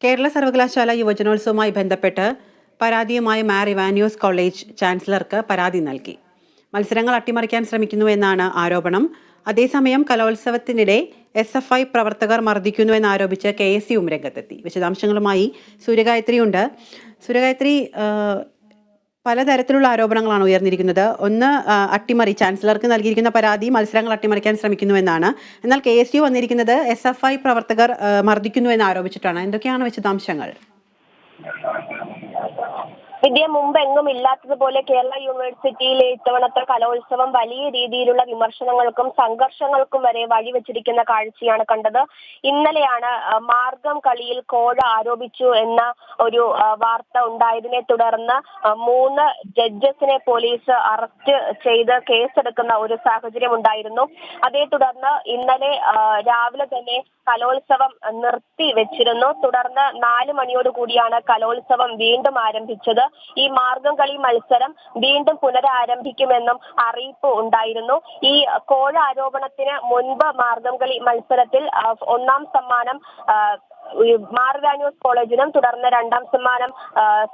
കേരള സർവകലാശാല യുവജനോത്സവവുമായി ബന്ധപ്പെട്ട് പരാതിയുമായി മാർ ഇവാനിയോസ് കോളേജ് ചാൻസലർക്ക് പരാതി നൽകി. മത്സരങ്ങൾ അട്ടിമറിക്കാൻ ശ്രമിക്കുന്നുവെന്നാണ് ആരോപണം. അതേസമയം കലോത്സവത്തിനിടെ SFI പ്രവർത്തകർ മർദ്ദിക്കുന്നുവെന്നാരോപിച്ച് KSUവും രംഗത്തെത്തി. വിശദാംശങ്ങളുമായി സൂര്യഗായത്രിയുണ്ട്. സൂര്യഗായത്രി, പലതരത്തിലുള്ള ആരോപണങ്ങളാണ് ഉയർന്നിരിക്കുന്നത്. ഒന്ന്, അട്ടിമറി, ചാൻസലർക്ക് നൽകിയിരിക്കുന്ന പരാതി മത്സരങ്ങൾ അട്ടിമറിക്കാൻ ശ്രമിക്കുന്നുവെന്നാണ്. എന്നാൽ KSU വന്നിരിക്കുന്നത് SFI പ്രവർത്തകർ മർദ്ദിക്കുന്നുവെന്ന് ആരോപിച്ചിട്ടാണ്. എന്തൊക്കെയാണ് വിശദാംശങ്ങൾ? വിദ്യ മുമ്പ് എങ്ങും ഇല്ലാത്തതുപോലെ കേരള യൂണിവേഴ്സിറ്റിയിലെ ഇത്തവണത്തെ കലോത്സവം വലിയ രീതിയിലുള്ള വിമർശനങ്ങൾക്കും സംഘർഷങ്ങൾക്കും വരെ വഴിവെച്ചിരിക്കുന്ന കാഴ്ചയാണ് കണ്ടത്. ഇന്നലെയാണ് മാർഗം കളിയിൽ കോഴ ആരോപിച്ചു എന്ന ഒരു വാർത്ത ഉണ്ടായതിനെ തുടർന്ന് 3 ജഡ്ജസിനെ പോലീസ് അറസ്റ്റ് ചെയ്ത് കേസെടുക്കുന്ന ഒരു സാഹചര്യം ഉണ്ടായിരുന്നു. അതേ തുടർന്ന് ഇന്നലെ രാവിലെ തന്നെ കലോത്സവം നിർത്തി വെച്ചിരുന്നു. തുടർന്ന് 4 മണിയോടുകൂടിയാണ് കലോത്സവം വീണ്ടും ആരംഭിച്ചത്. ഈ മാർഗം കളി മത്സരം വീണ്ടും പുനരാരംഭിക്കുമെന്നും അറിയിപ്പ് ഉണ്ടായിരുന്നു. ഈ കോഴ ആരോപണത്തിന് മുൻപ് മാർഗം കളി മത്സരത്തിൽ 1ാം സമ്മാനം മാർ ഇവാനിയോസ് കോളേജിനും തുടർന്ന് 2ാം സമ്മാനം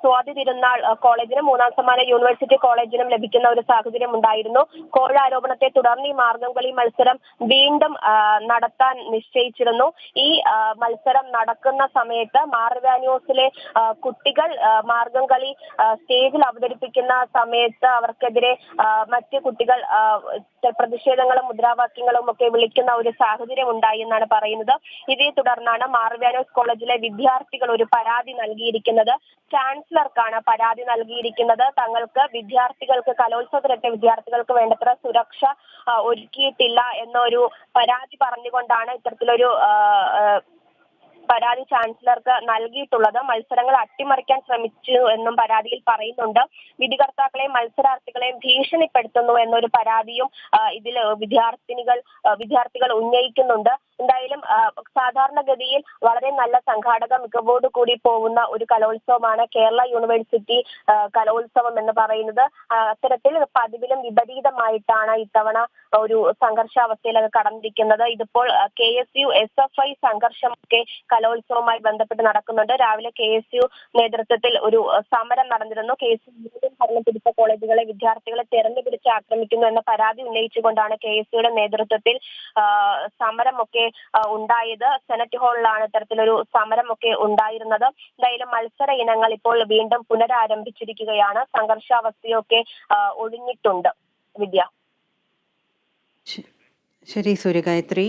സ്വാതി തിരുനാൾ കോളേജിനും 3ാം സമ്മാനം യൂണിവേഴ്സിറ്റി കോളേജിനും ലഭിക്കുന്ന ഒരു സാഹചര്യം ഉണ്ടായിരുന്നു. കോഴ ആരോപണത്തെ തുടർന്ന് ഈ മാർഗം കളി മത്സരം വീണ്ടും നടത്താൻ നിശ്ചയിച്ചിരുന്നു. ഈ മത്സരം നടക്കുന്ന സമയത്ത് മാർ ഇവാനിയോസിലെ കുട്ടികൾ മാർഗം കളി സ്റ്റേജിൽ അവതരിപ്പിക്കുന്ന സമയത്ത് അവർക്കെതിരെ മറ്റ് കുട്ടികൾ പ്രതിഷേധങ്ങളും മുദ്രാവാക്യങ്ങളും ഒക്കെ വിളിക്കുന്ന ഒരു സാഹചര്യം ഉണ്ടായി എന്നാണ് പറയുന്നത്. ഇതേ തുടർന്നാണ് മാർ ഇവാനിയോസ് കോളേജിലെ വിദ്യാർത്ഥികൾ ഒരു പരാതി നൽകിയിരിക്കുന്നത്. ചാൻസലർക്കാണ് പരാതി നൽകിയിരിക്കുന്നത്. തങ്ങൾക്ക് കലോത്സവത്തിലെത്തിയ വിദ്യാർത്ഥികൾക്ക് വേണ്ടത്ര സുരക്ഷ ഒരുക്കിയിട്ടില്ല എന്നൊരു പരാതി പറഞ്ഞുകൊണ്ടാണ് ഇത്തരത്തിലൊരു പരാതി ചാൻസലർക്ക് നൽകിയിട്ടുള്ളത്. മത്സരങ്ങൾ അട്ടിമറിക്കാൻ ശ്രമിച്ചു എന്നും പരാതിയിൽ പറയുന്നുണ്ട്. വിധികർത്താക്കളെയും മത്സരാർത്ഥികളെയും ഭീഷണിപ്പെടുത്തുന്നു എന്നൊരു പരാതിയും ഇതിൽ വിദ്യാർത്ഥികൾ ഉന്നയിക്കുന്നുണ്ട്. എന്തായാലും സാധാരണഗതിയിൽ വളരെ നല്ല സംഘാടക മികവോട് കൂടി പോകുന്ന ഒരു കലോത്സവമാണ് കേരള യൂണിവേഴ്സിറ്റി കലോത്സവം എന്ന് പറയുന്നത്. അത്തരത്തിൽ പതിവിലും വിപരീതമായിട്ടാണ് ഇത്തവണ ഒരു സംഘർഷാവസ്ഥയിലൊക്കെ കടന്നിരിക്കുന്നത്. ഇതിപ്പോൾ KSU SFI സംഘർഷമൊക്കെ കലോത്സവവുമായി ബന്ധപ്പെട്ട് നടക്കുന്നുണ്ട്. രാവിലെ KSU നേതൃത്വത്തിൽ ഒരു സമരം നടന്നിരുന്നു. KSU ഭരണം പിടിച്ച കോളേജുകളെ വിദ്യാർത്ഥികളെ തെരഞ്ഞുപിടിച്ച് ആക്രമിക്കുന്നു എന്ന പരാതി ഉന്നയിച്ചുകൊണ്ടാണ് KSUയുടെ നേതൃത്വത്തിൽ സമരമൊക്കെ ഉണ്ടായത്. സെനറ്റ് ഹാളിലാണ് ഇത്തരത്തിലൊരു സമരമൊക്കെ ഉണ്ടായിരുന്നത്. എന്തായാലും മത്സര ഇനങ്ങൾ ഇപ്പോൾ വീണ്ടും പുനരാരംഭിച്ചിരിക്കുകയാണ്. സംഘർഷാവസ്ഥയൊക്കെ ഒഴിഞ്ഞിട്ടുണ്ട്. വിദ്യ. ശരി സൂര്യഗായത്രി.